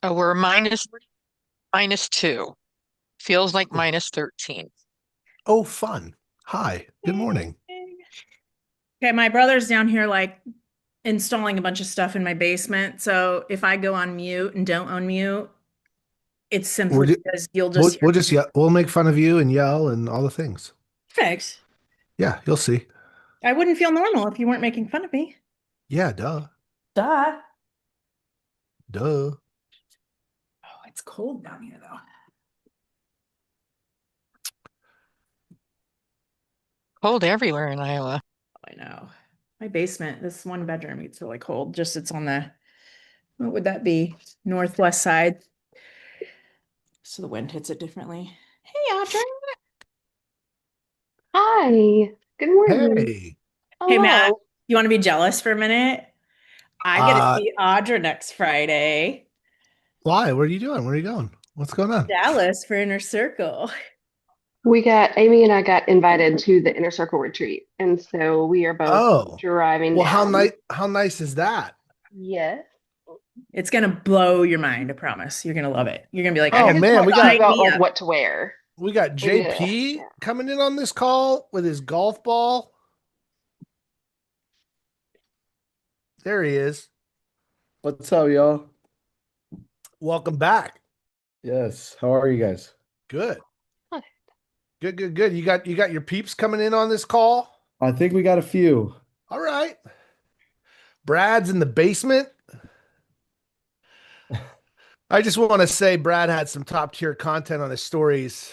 Oh, we're minus two. Feels like minus 13. Oh, fun. Hi. Good morning. Okay, my brother's down here like installing a bunch of stuff in my basement. So if I go on mute and don't unmute, it's We're simply ju- because you'll we'll, just hear we'll just yell, we'll make fun of you and yell and all the things. perfect. Yeah, you'll see. I wouldn't feel normal if you weren't making fun of me. Yeah, duh. Duh. Duh. Oh, it's cold down here though. Cold everywhere in Iowa. I know. My basement, this one bedroom gets really cold. Just it's on the, what would that be? Northwest side. So the wind hits it differently. Hey, Audrey. Hi, good morning. Hey. Hey, Matt, Hello. you want to be jealous for a minute? I get to Uh, see Audra next Friday, why? What are you doing? Where are you going? What's going on? Dallas for Inner Circle. Amy and I got invited to the Inner Circle retreat, and so we are both Oh, driving well, down. how nice is that? Yes. It's gonna blow your mind, I promise. You're gonna love it. You're gonna be like, I I Oh gotta just man, want we to see got sign about me like up. what to wear. we got We did it. JP Yeah. coming in on this call with his golf ball. There he is. What's up, y'all? Welcome back. Yes, how are you guys? Good. Huh. Good. You got your peeps coming in on this call? I think we got a few. All right. Brad's in the basement. I just want to say Brad had some top tier content on his stories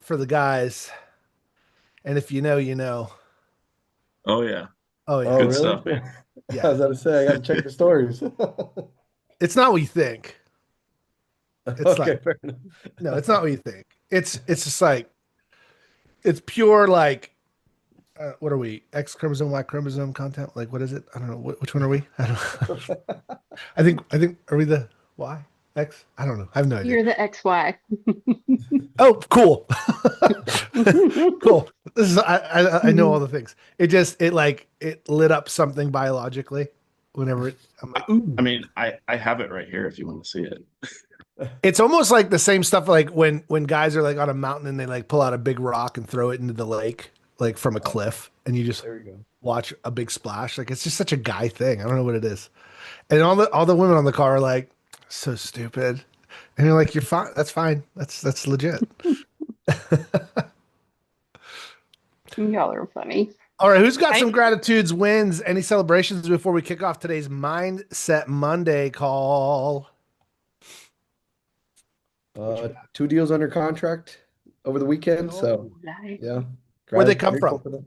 for the guys. And if you know, you know. Oh yeah, Oh Oh, yeah. good really? stuff. I Yeah. was about to say, I got to check the stories. It's not what you think. It's Okay, like, fair enough. no, it's not what you think. It's just like it's pure like what are we? X chromosome, Y chromosome content? Like what is it? I don't know. Which one are we? I don't know. I think are we the Y? X? I don't know. I have no idea. You're the XY. Oh, cool. Cool. This is I know all the things. It lit up something biologically whenever I'm I, like, ooh. I mean, I have it right here if you want to see it. It's almost like the same stuff like when guys are like on a mountain and they like pull out a big rock and throw it into the lake, like from a Oh, cliff, and you just there we go. watch a big splash. Like it's just such a guy thing. I don't know what it is. And all the women on the car are like, so stupid. And you're like, you're fine. That's fine. That's legit. Y'all are funny. All right, who's got I some gratitudes, wins, any celebrations before we kick off today's Mindset Monday call? What you got? Two deals under contract over the weekend, so Oh, Nice. yeah, where'd they come grateful from? for that.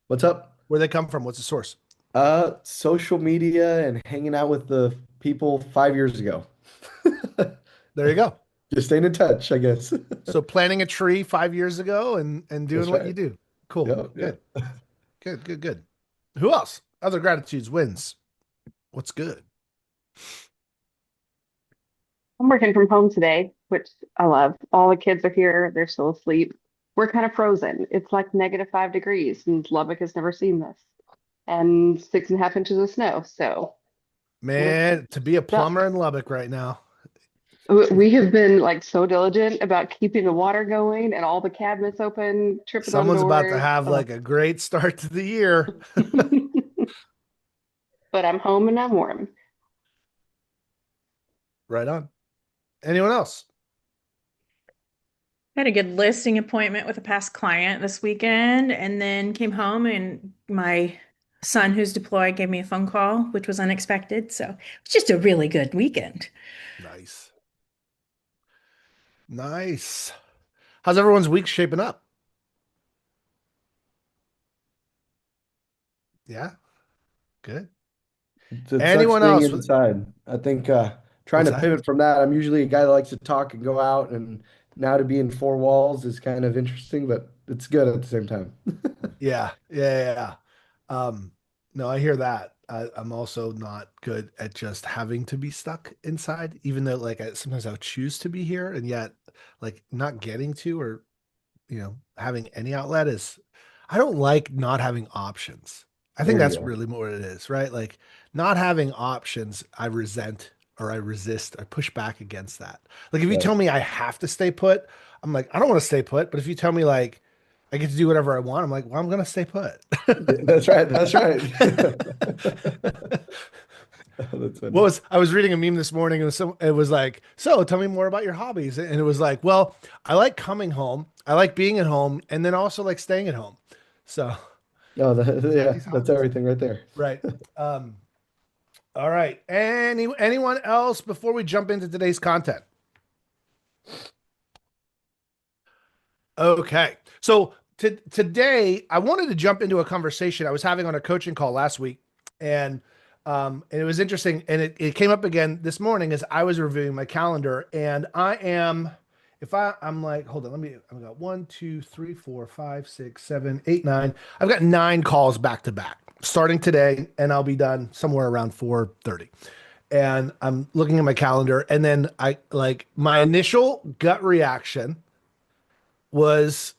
What's up? Where'd they come from? What's the source? Social media and hanging out with the people 5 years ago. There you go. Just staying in touch, I guess. So planting a tree 5 years ago and doing That's what you right. do. Cool. Yeah, yeah. Good. Good. Who else? Other gratitudes, wins. What's good? I'm working from home today, which I love. All the kids are here. They're still asleep. We're kind of frozen. It's like -5 degrees, and Lubbock has never seen this. And 6.5 inches of snow. So we're Man, to be a plumber stuck. in Lubbock right now. We have been like so diligent about keeping the water going and all the cabinets open, tripping on Someone's about to doors. have Oh. like a great start to the year. But I'm home and I'm warm. Right on. Anyone else? had a good listing appointment with a past client this weekend, and then came home and my son who's deployed gave me a phone call, which was unexpected. So it's just a really good weekend. Nice. Nice. How's everyone's week shaping up? Yeah, good. It sucks Anyone being else? inside. I think trying What's to that? pivot from that, I'm usually a guy that likes to talk and go out, and now to be in four walls is kind of interesting, but it's good at the same time. Yeah. No, I hear that. I'm also not good at just having to be stuck inside, even though like sometimes I would choose to be here, and yet like not getting to or having any outlet is. I don't like not having options. I think There you that's go. really more what it is, right? Like not having options, I resent or I resist, I push back against that. Like if you Right. tell me I have to stay put, I'm like, I don't want to stay put. But if you tell me like I get to do whatever I want, I'm like, well, I'm gonna stay put. That's right. That's right. That's funny. I was reading a meme this morning and it was like, so tell me more about your hobbies. And it was like, well, I like coming home, I like being at home, and then also like staying at home. So Oh, got yeah, these that's hobbies. everything right there. Right. All right. Anyone else before we jump into today's content? Okay. So today I wanted to jump into a conversation I was having on a coaching call last week. And it was interesting. And it came up again this morning as I was reviewing my calendar. And I'm like, hold on, I've got 1, 2, 3, 4, 5, 6, 7, 8, 9. I've got 9 calls back to back starting today, and I'll be done somewhere around 4:30. And I'm looking at my calendar, and then I like my initial gut reaction was,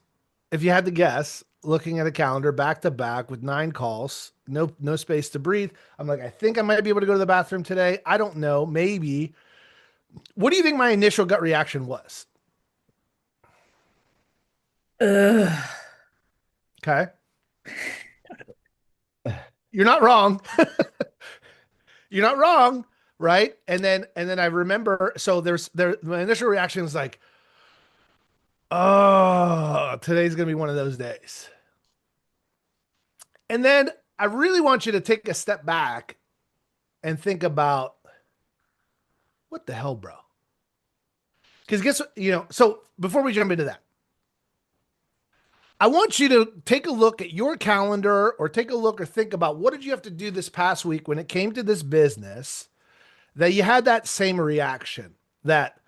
if you had to guess, looking at a calendar back to back with 9 calls, no space to breathe. I'm like, I think I might be able to go to the bathroom today. I don't know, maybe. What do you think my initial gut reaction was? Ugh. Okay. You're not wrong. You're not wrong, right? And then I remember, so my initial reaction was like, oh, today's gonna be one of those days. And then I really want you to take a step back and think about, what the hell, bro? Because guess what, so before we jump into that, I want you to take a look at your calendar, or take a look or think about, what did you have to do this past week when it came to this business that you had that same reaction, that,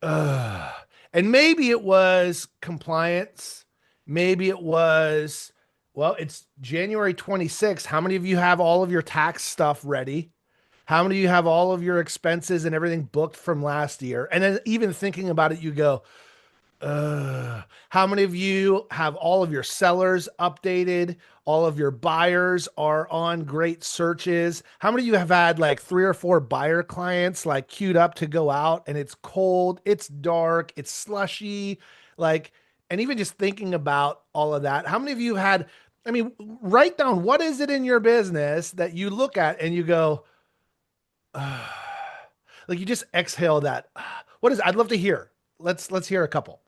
and maybe it was compliance. Maybe it was, well, it's January 26th. How many of you have all of your tax stuff ready? How many of you have all of your expenses and everything booked from last year? And then even thinking about it, you go, how many of you have all of your sellers updated? All of your buyers are on great searches. How many of you have had like 3 or 4 buyer clients like queued up to go out, and it's cold, it's dark, it's slushy, like, and even just thinking about all of that. How many of you had, I mean, write down, what is it in your business that you look at and you go, like you just exhale that. What is, I'd love to hear. Let's hear a couple.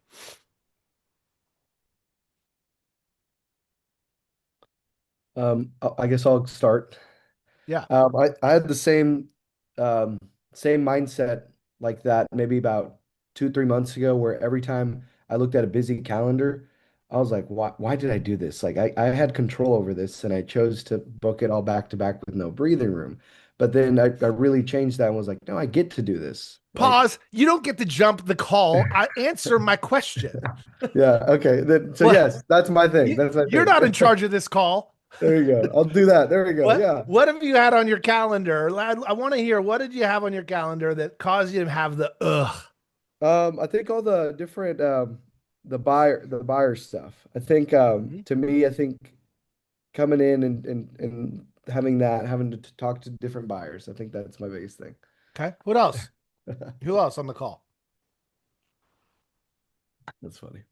I guess I'll start. Yeah. I had the um, same mindset like that maybe about 2, 3 months ago, where every time I looked at a busy calendar, I was like, why did I do this? Like I had control over this, and I chose to book it all back to back with no breathing room. But then I really changed that and was like, no, I get to do this. Like, Pause. You don't get to jump the call. I answer my question. yeah, okay. Then so What? yes, that's my thing. That's my You're thing. not in charge of this call. There you go. I'll do that. There we go. Yeah. What have you had on your calendar? I want to hear, what did you have on your calendar that caused you to have the ugh? I think all the different the buyer stuff. I think Mhm. to me, I think coming in and having to talk to different buyers. I think that's my biggest thing. Okay. What else? Who else on the call? That's funny.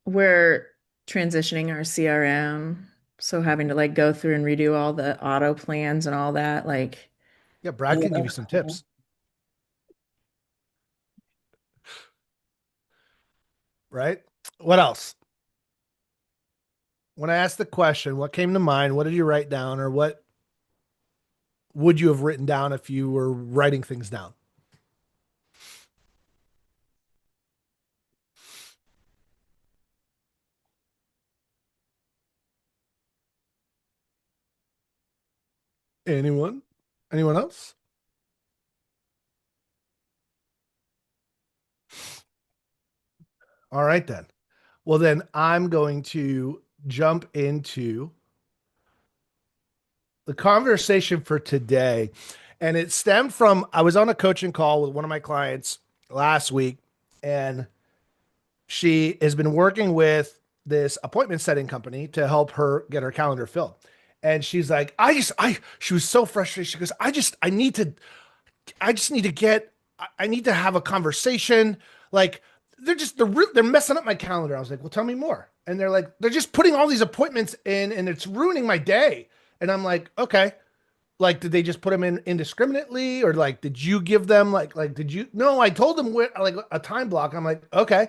We're transitioning our CRM, so having to like go through and redo all the auto plans and all that, like, Yeah, Brad can give you some tips. Right? What else? When I asked the question, what came to mind? What did you write down, or what would you have written down if you were writing things down? Anyone? Anyone else? All right, then. Well, then I'm going to jump into the conversation for today. And it stemmed from, I was on a coaching call with one of my clients last week, and she has been working with this appointment setting company to help her get her calendar filled. And she's like, she was so frustrated. She goes, I just need to get, I need to have a conversation. Like they're messing up my calendar. I was like, well, tell me more. And they're like, they're just putting all these appointments in and it's ruining my day. And I'm like, okay. Like, did they just put them in indiscriminately? Or like, did you give them did you, no, I told them like a time block. I'm like, okay.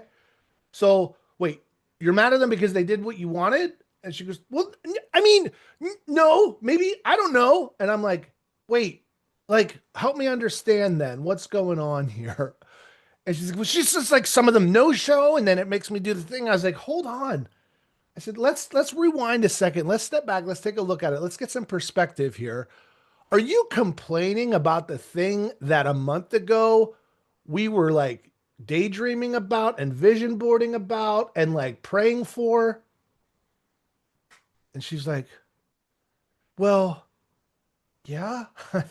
So wait, you're mad at them because they did what you wanted? And she goes, well, I mean, no, maybe, I don't know. And I'm like, wait, like, help me understand then what's going on here. And she's like, well, she's just like some of them no show. And then it makes me do the thing. I was like, hold on. I said, let's rewind a second. Let's step back. Let's take a look at it. Let's get some perspective here. Are you complaining about the thing that a month ago we were like daydreaming about and vision boarding about and like praying for? And she's like, well, yeah,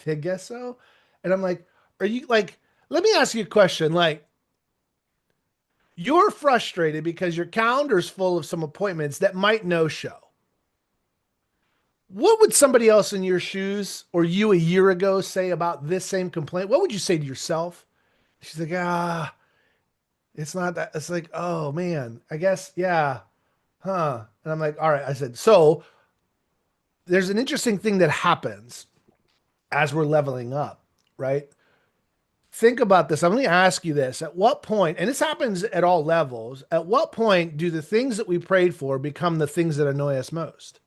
I guess so. And I'm like, are you like, let me ask you a question. Like, you're frustrated because your calendar's full of some appointments that might no show. What would somebody else in your shoes or you a year ago say about this same complaint? What would you say to yourself? She's like, it's not that. It's like, oh man, I guess, yeah, huh. And I'm like, all right. I said, so there's an interesting thing that happens as we're leveling up, right? Think about this. I'm going to ask you this. At what point, and this happens at all levels, at what point do the things that we prayed for become the things that annoy us most?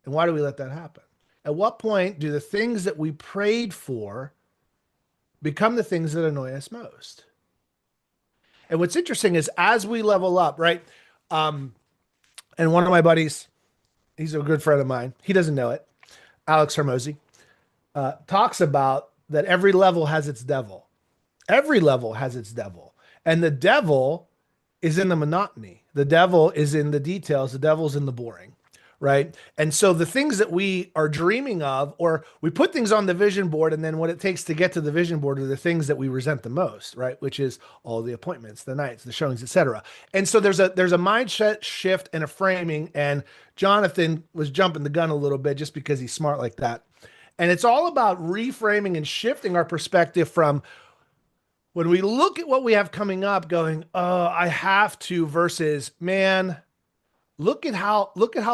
And why do we let that happen? At what point do the things that we prayed for become the things that annoy us most? And what's interesting is as we level up, right? And one of my buddies, he's a good friend of mine. He doesn't know it. Alex Hormozi talks about that every level has its devil. Every level has its devil. And the devil is in the monotony. The devil is in the details. The devil's in the boring, right? And so the things that we are dreaming of, or we put things on the vision board, and then what it takes to get to the vision board are the things that we resent the most, right? Which is all the appointments, the nights, the showings, etc. And so there's a mindset shift and a framing, and Jonathan was jumping the gun a little bit just because he's smart like that. And it's all about reframing and shifting our perspective from when we look at what we have coming up going, oh, I have to, versus, man, look at how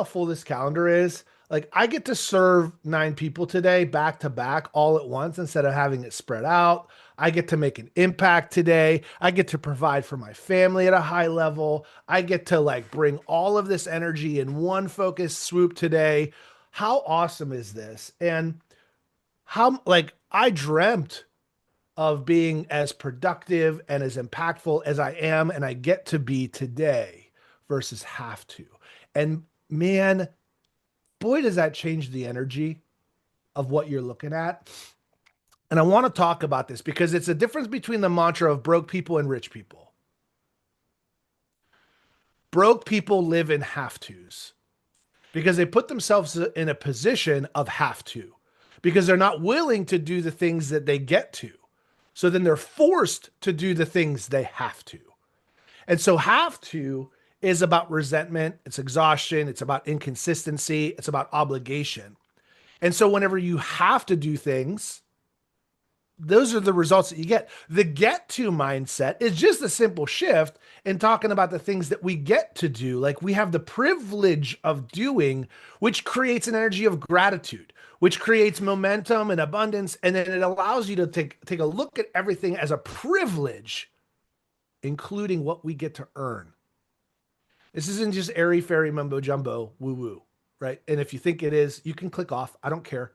full this calendar is. Like I get to serve 9 people today back to back all at once instead of having it spread out. I get to make an impact today. I get to provide for my family at a high level. I get to like bring all of this energy in one focused swoop today. How awesome is this? And how, like, I dreamt of being as productive and as impactful as I am and I get to be today versus have to. And man, boy, does that change the energy of what you're looking at. And I want to talk about this because it's a difference between the mantra of broke people and rich people. Broke people live in have tos because they put themselves in a position of have to, because they're not willing to do the things that they get to. So then they're forced to do the things they have to. And so have to is about resentment, it's exhaustion, it's about inconsistency, it's about obligation. And so whenever you have to do things, those are the results that you get. The get to mindset is just a simple shift in talking about the things that we get to do, like we have the privilege of doing, which creates an energy of gratitude, which creates momentum and abundance. And then it allows you to take a look at everything as a privilege, including what we get to earn. This isn't just airy fairy mumbo jumbo woo woo, right? And if you think it is, you can click off. I don't care.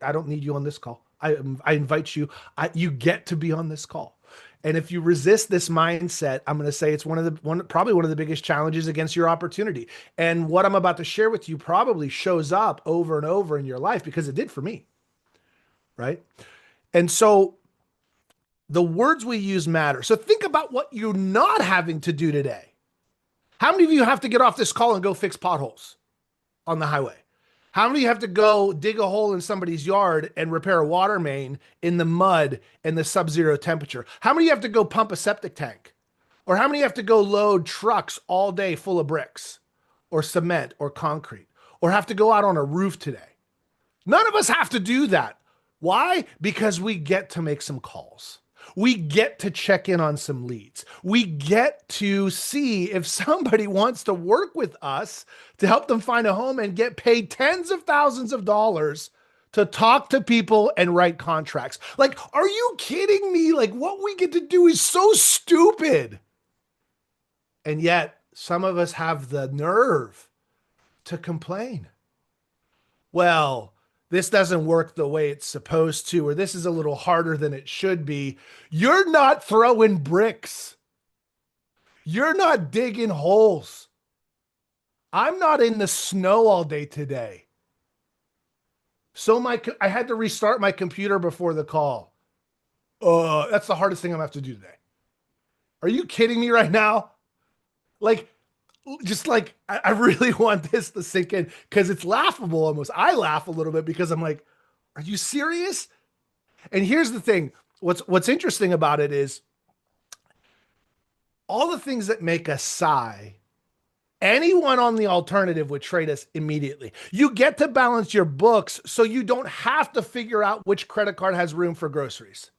I don't need you on this call. I invite you. You get to be on this call. And if you resist this mindset, I'm going to say it's probably one of the biggest challenges against your opportunity. And what I'm about to share with you probably shows up over and over in your life because it did for me, right? And so the words we use matter. So think about what you're not having to do today. How many of you have to get off this call and go fix potholes on the highway? How many of you have to go dig a hole in somebody's yard and repair a water main in the mud and the sub-zero temperature? How many of you have to go pump a septic tank? Or how many have to go load trucks all day full of bricks? or cement or concrete or have to go out on a roof today. None of us have to do that. Why? Because we get to make some calls. We get to check in on some leads. We get to see if somebody wants to work with us to help them find a home and get paid tens of thousands of dollars to talk to people and write contracts. Like, are you kidding me? Like, what we get to do is so stupid. And yet, some of us have the nerve to complain. Well, this doesn't work the way it's supposed to, or this is a little harder than it should be. You're not throwing bricks. You're not digging holes. I'm not in the snow all day today. So I had to restart my computer before the call. That's the hardest thing I'm gonna have to do today. Are you kidding me right now? Like, just like, I really want this to sink in because it's laughable almost. I laugh a little bit because I'm like, are you serious? And here's the thing. What's interesting about it is all the things that make us sigh, anyone on the alternative would trade us immediately. You get to balance your books so you don't have to figure out which credit card has room for groceries.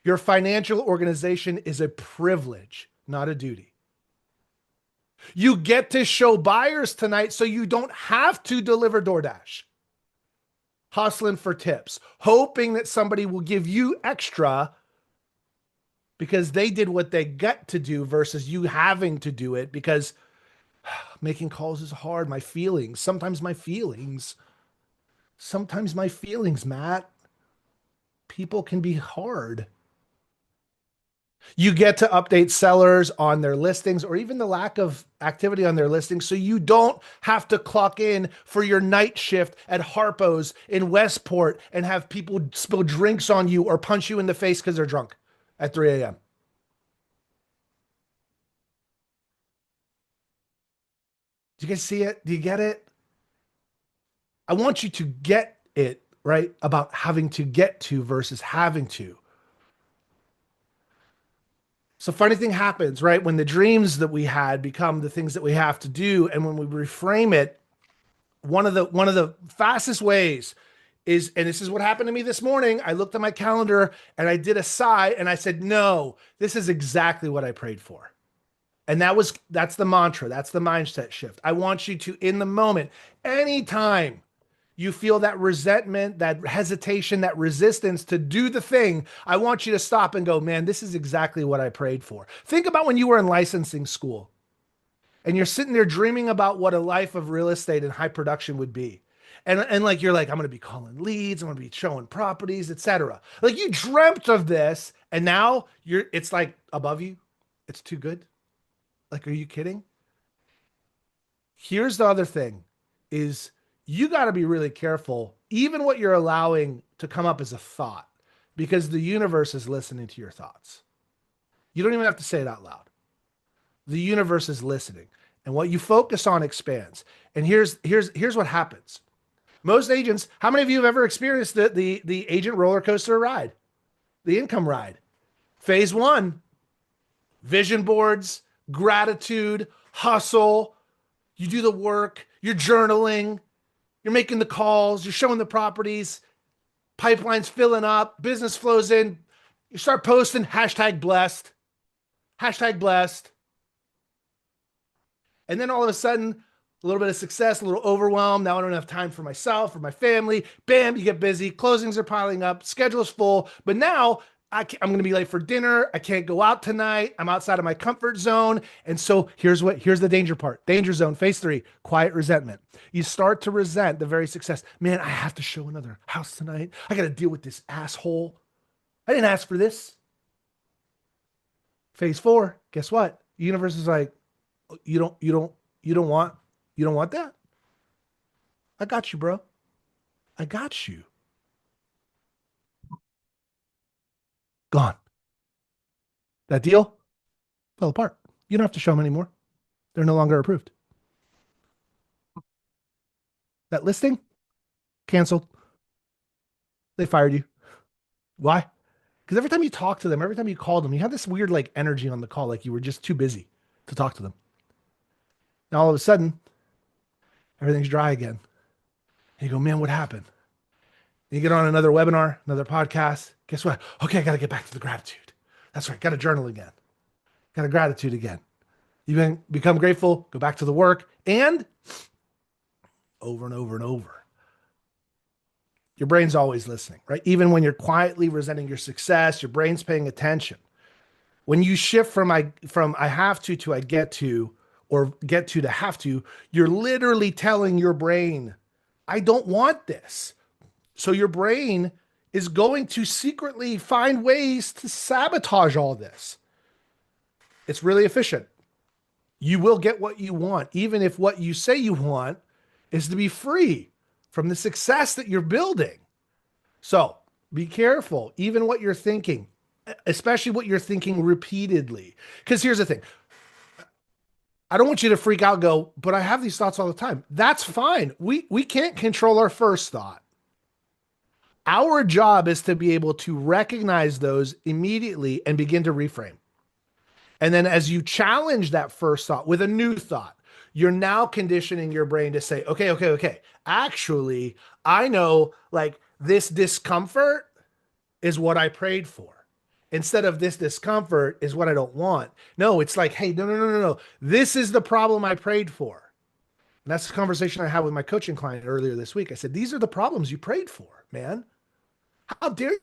Your financial organization is a privilege, not a duty. You get to show buyers tonight so you don't have to deliver DoorDash. Hustling for tips, hoping that somebody will give you extra because they did what they got to do versus you having to do it because making calls is hard. Sometimes my feelings, Matt. People can be hard. You get to update sellers on their listings or even the lack of activity on their listings so you don't have to clock in for your night shift at Harpo's in Westport and have people spill drinks on you or punch you in the face because they're drunk at 3 a.m. Do you guys see it? Do you get it? I want you to get it, right? About having to get to versus having to. So funny thing happens, right? When the dreams that we had become the things that we have to do, and when we reframe it, one of the fastest ways is, and this is what happened to me this morning. I looked at my calendar and I did a sigh and I said, no, this is exactly what I prayed for. And that's the mantra. That's the mindset shift. I want you to, in the moment, anytime you feel that resentment, that hesitation, that resistance to do the thing, I want you to stop and go, man, this is exactly what I prayed for. Think about when you were in licensing school and you're sitting there dreaming about what a life of real estate and high production would be. And like, you're like, I'm going to be calling leads. I'm going to be showing properties, etc. Like you dreamt of this and now it's like above you. It's too good. Like, are you kidding? Here's the other thing is, you got to be really careful, even what you're allowing to come up as a thought, because the universe is listening to your thoughts. You don't even have to say it out loud. The universe is listening, and what you focus on expands. And here's what happens. Most agents, how many of you have ever experienced the agent roller coaster ride, the income ride? Phase 1, vision boards, gratitude, hustle. You do the work, you're journaling, you're making the calls, you're showing the properties, pipeline's filling up, business flows in, you start posting #blessed, #blessed. And then all of a sudden, a little bit of success, a little overwhelmed. Now I don't have time for myself or my family. Bam, you get busy. Closings are piling up. Schedule's full. But now I'm going to be late for dinner. I can't go out tonight. I'm outside of my comfort zone. And so here's the danger part. Danger zone, phase 3, quiet resentment. You start to resent the very success. Man, I have to show another house tonight. I got to deal with this asshole. I didn't ask for this. Phase 4, guess what? The universe is like, you don't want that? I got you, bro. I got you. Gone. That deal fell apart. You don't have to show them anymore. They're no longer approved. That listing canceled. They fired you. Why? Because every time you talk to them, every time you call them, you have this weird like energy on the call, like you were just too busy to talk to them. Now all of a sudden, everything's dry again. And you go, man, what happened? And you get on another webinar, another podcast. Guess what? Okay, I got to get back to the gratitude. That's right. Got to journal again. Got to gratitude again. You become grateful, go back to the work, and over and over and over. Your brain's always listening, right? Even when you're quietly resenting your success, your brain's paying attention. When you shift from I have to I get to, or get to have to, you're literally telling your brain, I don't want this. So your brain is going to secretly find ways to sabotage all this. It's really efficient. You will get what you want, even if what you say you want is to be free from the success that you're building. So be careful, even what you're thinking, especially what you're thinking repeatedly. Because here's the thing. I don't want you to freak out, go, but I have these thoughts all the time. That's fine. We can't control our first thought. Our job is to be able to recognize those immediately and begin to reframe. And then as you challenge that first thought with a new thought, you're now conditioning your brain to say, okay. Actually, I know like this discomfort is what I prayed for. Instead of this discomfort is what I don't want. No, it's like, hey, no. This is the problem I prayed for. And that's the conversation I had with my coaching client earlier this week. I said, these are the problems you prayed for, man. How dare you?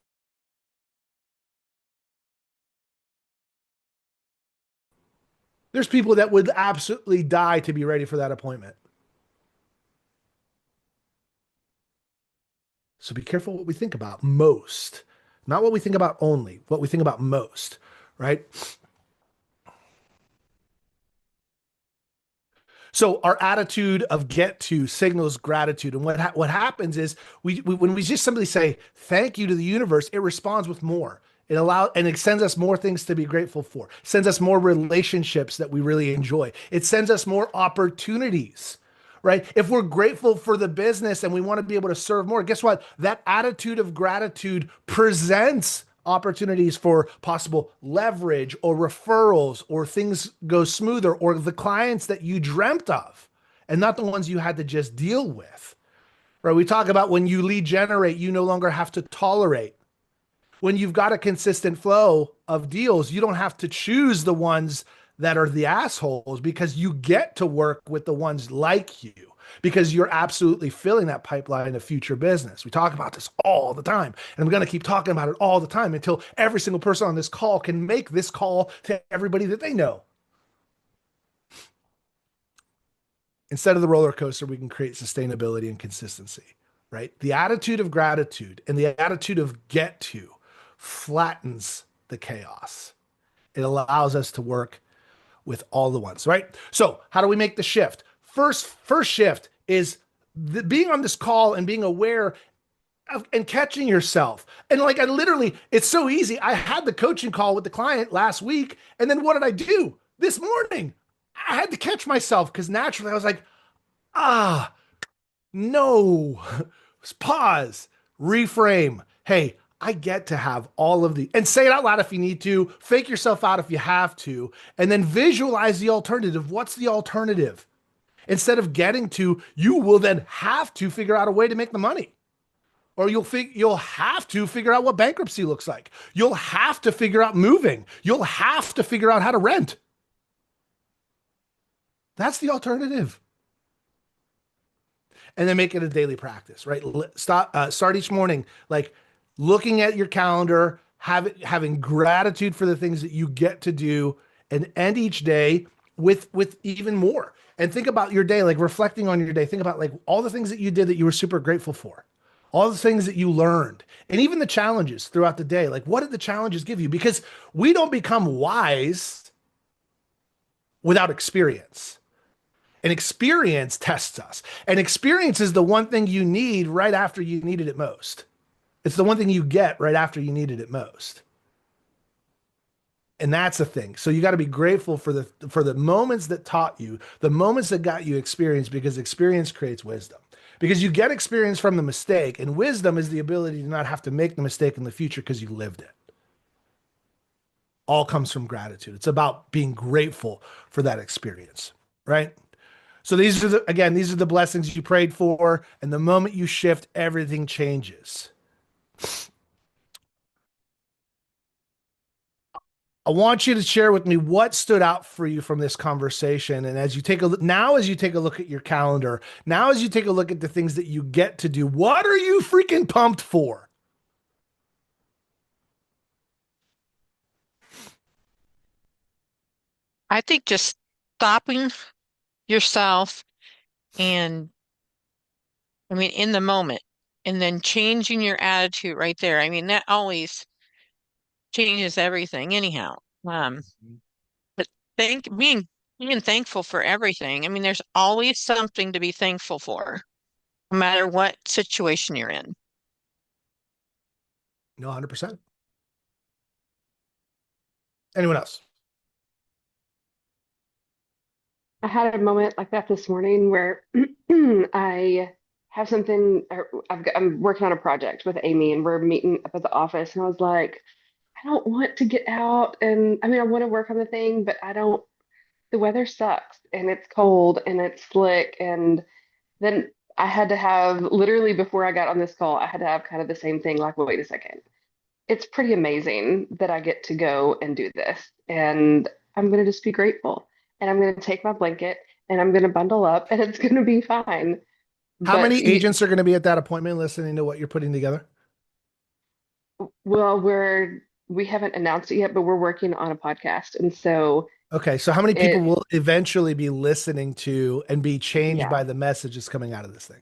There's people that would absolutely die to be ready for that appointment. So be careful what we think about most, not what we think about only, what we think about most, right? So our attitude of get to signals gratitude. And what happens is when we just simply say thank you to the universe, it responds with more. It sends us more things to be grateful for. It sends us more relationships that we really enjoy. It sends us more opportunities, right? If we're grateful for the business and we want to be able to serve more, guess what? That attitude of gratitude presents opportunities for possible leverage or referrals, or things go smoother, or the clients that you dreamt of and not the ones you had to just deal with, right? We talk about when you lead generate, you no longer have to tolerate. When you've got a consistent flow of deals, you don't have to choose the ones that are the assholes, because you get to work with the ones like you, because you're absolutely filling that pipeline of future business. We talk about this all the time, and I'm going to keep talking about it all the time until every single person on this call can make this call to everybody that they know. Instead of the roller coaster, we can create sustainability and consistency, right? The attitude of gratitude and the attitude of get to flattens the chaos. It allows us to work with all the ones, right? So how do we make the shift? First shift is being on this call and being aware of, and catching yourself. And like, it's so easy. I had the coaching call with the client last week. And then what did I do this morning? I had to catch myself, because naturally I was like, no, pause, reframe. Hey, I get to have all of the, and say it out loud if you need to, fake yourself out if you have to, and then visualize the alternative. What's the alternative? Instead of getting to, you will then have to figure out a way to make the money. Or you'll have to figure out what bankruptcy looks like. You'll have to figure out moving. You'll have to figure out how to rent. That's the alternative. And then make it a daily practice, right? Start each morning, like looking at your calendar, having gratitude for the things that you get to do, and end each day with even more. And think about your day, like reflecting on your day. Think about like all the things that you did that you were super grateful for, all the things that you learned, and even the challenges throughout the day. Like, what did the challenges give you? Because we don't become wise without experience. And experience tests us. And experience is the one thing you need right after you needed it most. It's the one thing you get right after you needed it most. And that's the thing. So you got to be grateful for the moments that taught you, the moments that got you experience, because experience creates wisdom. Because you get experience from the mistake, and wisdom is the ability to not have to make the mistake in the future because you lived it. All comes from gratitude. It's about being grateful for that experience, right? So these are these are the blessings you prayed for. And the moment you shift, everything changes. I want you to share with me what stood out for you from this conversation. And as you take a look now, as you take a look at your calendar, now as you take a look at the things that you get to do, what are you freaking pumped for? I think just stopping yourself and, I mean, in the moment, and then changing your attitude right there. I mean, that always changes everything anyhow. Um, but thank being thankful for everything. I mean, there's always something to be thankful for, no matter what situation you're in. No, 100%. Anyone else? I had a moment like that this morning where I have something, I'm working on a project with Amy and we're meeting up at the office. And I was like, I don't want to get out. And I mean, I want to work on the thing, but the weather sucks and it's cold and it's slick. And then I had to have literally before I got on this call, I had to have kind of the same thing like, wait a second. It's pretty amazing that I get to go and do this. And I'm going to just be grateful. And I'm going to take my blanket and I'm going to bundle up and it's going to be fine. How But many agents are going to be at that appointment listening to what you're putting together? well, we haven't announced it yet, but we're working on a podcast. And so Okay, so how many people it, will eventually be listening to and be changed yeah, by the messages coming out of this thing?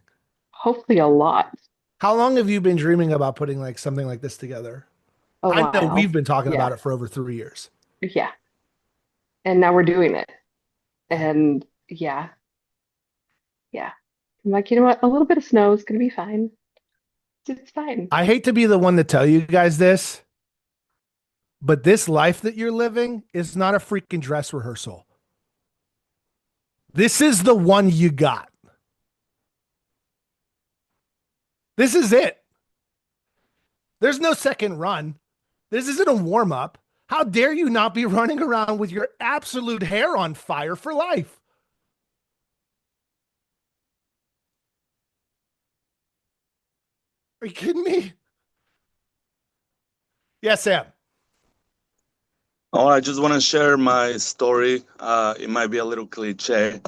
hopefully a lot, How long have you been dreaming about putting like something like this together? a I know while. we've been talking Yeah. about it for over 3 years. Yeah. And now we're doing it. And yeah, yeah. I'm like, you know what? A little bit of snow is going to be fine. It's fine. I hate to be the one to tell you guys this, but this life that you're living is not a freaking dress rehearsal. This is the one you got. This is it. There's no second run. This isn't a warm up. How dare you not be running around with your absolute hair on fire for life? Are you kidding me? Yes, Sam. Oh, I just want to share my story. It might be a little cliche,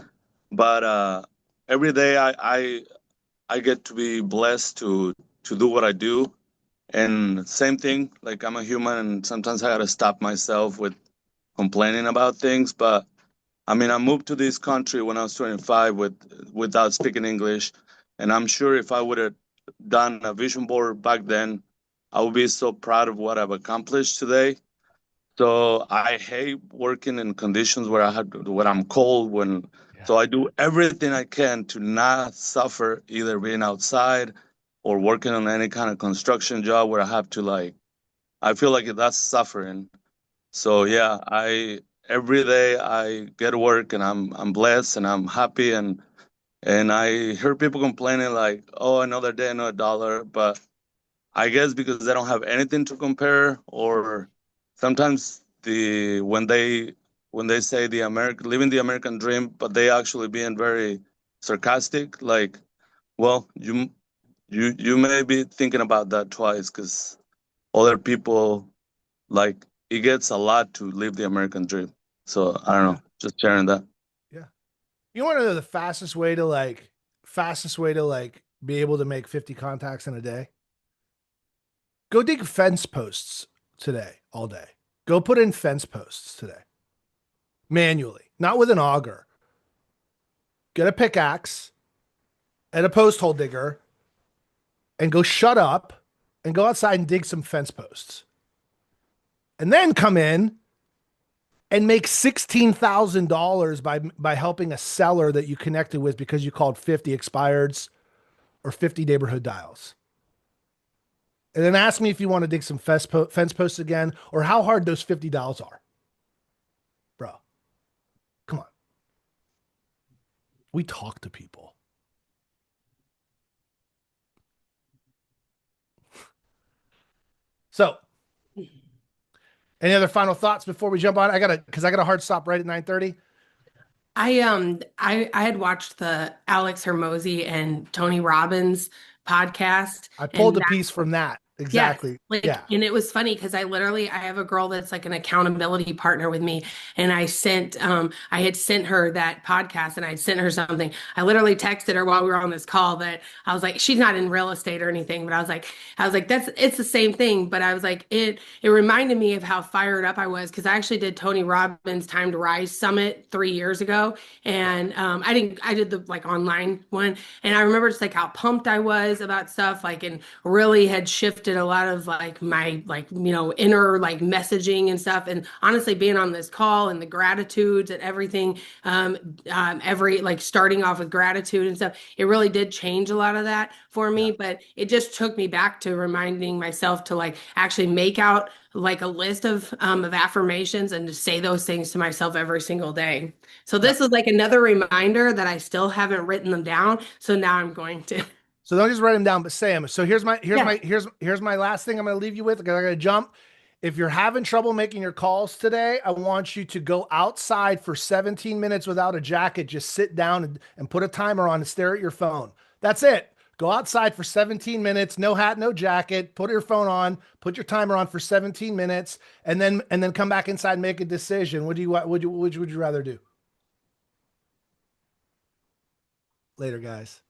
but every day I get to be blessed to do what I do. And same thing, like I'm a human and sometimes I gotta stop myself with complaining about things. But I mean, I moved to this country when I was 25 without speaking English. And I'm sure if I would have done a vision board back then, I would be so proud of what I've accomplished today. So I hate working in conditions where when I'm cold, so I do everything I can to not suffer either being outside or working on any kind of construction job where I have to I feel like that's suffering. So yeah, I every day I get to work and I'm blessed and I'm happy and I hear people complaining like, oh, another day, another dollar, but I guess because they don't have anything to compare, or sometimes when they say the American living the American dream, but they actually being very sarcastic, like, well, you may be thinking about that twice because other people like it gets a lot to live the American dream. So I don't Yeah. know, just sharing that. Yeah. You want to know the fastest way to like be able to make 50 contacts in a day? Go dig fence posts today, all day. Go put in fence posts today. Manually, not with an auger. Get a pickaxe and a post hole digger and go shut up and go outside and dig some fence posts. And then come in and make $16,000 by helping a seller that you connected with because you called 50 expireds or 50 neighborhood dials. And then ask me if you want to dig some fence posts again or how hard those 50 dials are. Bro, come on. We talk to people. So, any other final thoughts before we jump on? I got a hard stop right at 9:30. I had watched the Alex Hormozi and Tony Robbins podcast, I pulled and a piece from that. yes, Exactly. like, Yeah. and it was funny because I have a girl that's like an accountability partner with me, and I had sent her that podcast, and I had sent her something. I literally texted her while we were on this call that I was like, she's not in real estate or anything, but I was like, it's the same thing. But I was like, it reminded me of how fired up I was because I actually did Tony Robbins' Time to Rise Summit 3 years ago, and I did the like online one, and I remember just like how pumped I was about stuff, like, and really had shifted a lot of like my like inner like messaging and stuff. And honestly, being on this call and the gratitudes and everything, every like starting off with gratitude and stuff, it really did change a lot of that for Yeah. me. But it just took me back to reminding myself to like actually make out like a list of affirmations and to say those things to myself every single day. So Yeah. this is like another reminder that I still haven't written them down. So now I'm going to. So don't just write them down, but say them. So Yeah. here's my last thing I'm going to leave you with. Because I got to jump. If you're having trouble making your calls today, I want you to go outside for 17 minutes without a jacket. Just sit down and put a timer on and stare at your phone. That's it. Go outside for 17 minutes, no hat, no jacket. Put your phone on. Put your timer on for 17 minutes, and then come back inside and make a decision. What do you would you rather do? Later, guys.